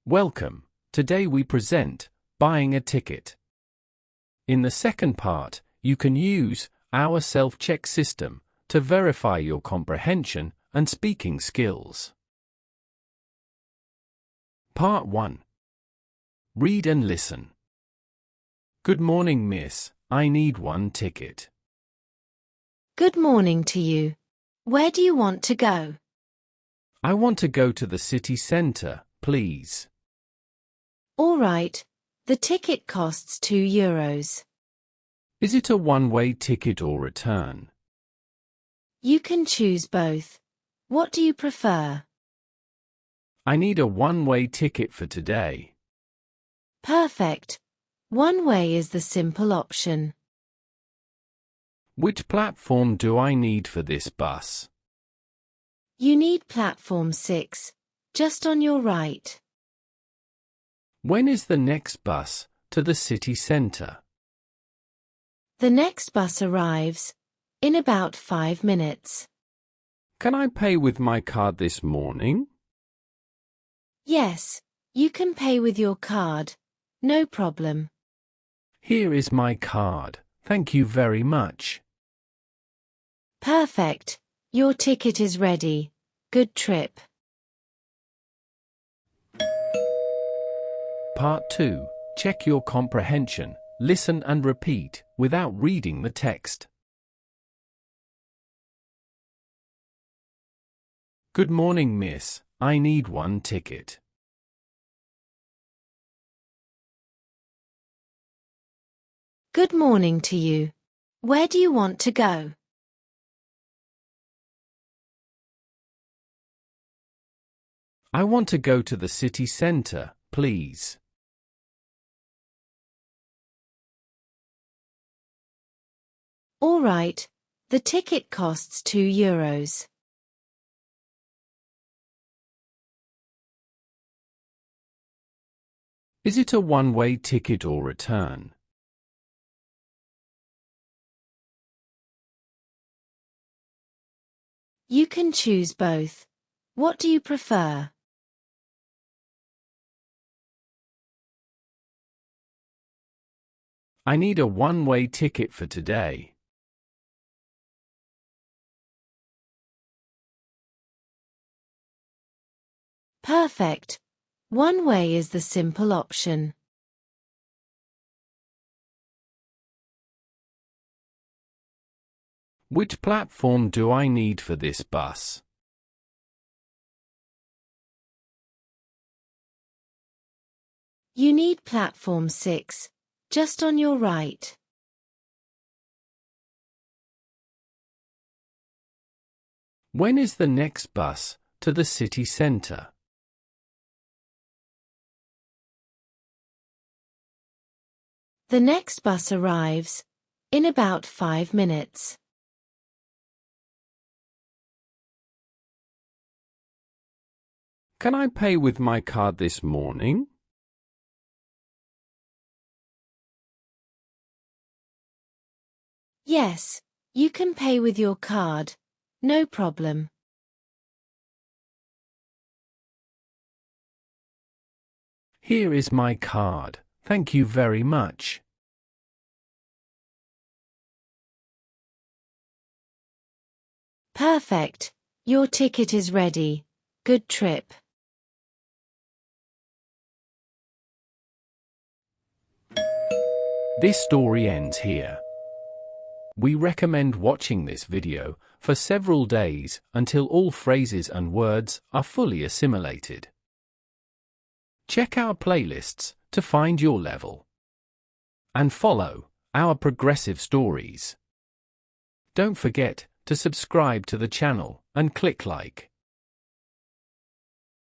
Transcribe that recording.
Welcome. Today we present buying a ticket. In the second part, you can use our self-check system to verify your comprehension and speaking skills. Part 1. Read and listen. Good morning, miss. I need one ticket. Good morning to you. Where do you want to go? I want to go to the city centre, please. All right. The ticket costs €2. Is it a one-way ticket or return? You can choose both. What do you prefer? I need a one-way ticket for today. Perfect. One way is the simple option. Which platform do I need for this bus? You need platform 6, just on your right. When is the next bus to the city centre? The next bus arrives in about 5 minutes. Can I pay with my card this morning? Yes, you can pay with your card. No problem. Here is my card. Thank you very much. Perfect. Your ticket is ready. Good trip. Part 2. Check your comprehension. Listen and repeat without reading the text. Good morning, miss. I need one ticket. Good morning to you. Where do you want to go? I want to go to the city centre, please. All right. The ticket costs €2. Is it a one-way ticket or return? You can choose both. What do you prefer? I need a one-way ticket for today. Perfect. One way is the simple option. Which platform do I need for this bus? You need platform 6, just on your right. When is the next bus to the city centre? The next bus arrives in about 5 minutes. Can I pay with my card this morning? Yes, you can pay with your card. No problem. Here is my card. Thank you very much. Perfect. Your ticket is ready. Good trip. This story ends here. We recommend watching this video for several days until all phrases and words are fully assimilated. Check our playlists to find your level. And follow our progressive stories. Don't forget to subscribe to the channel and click like.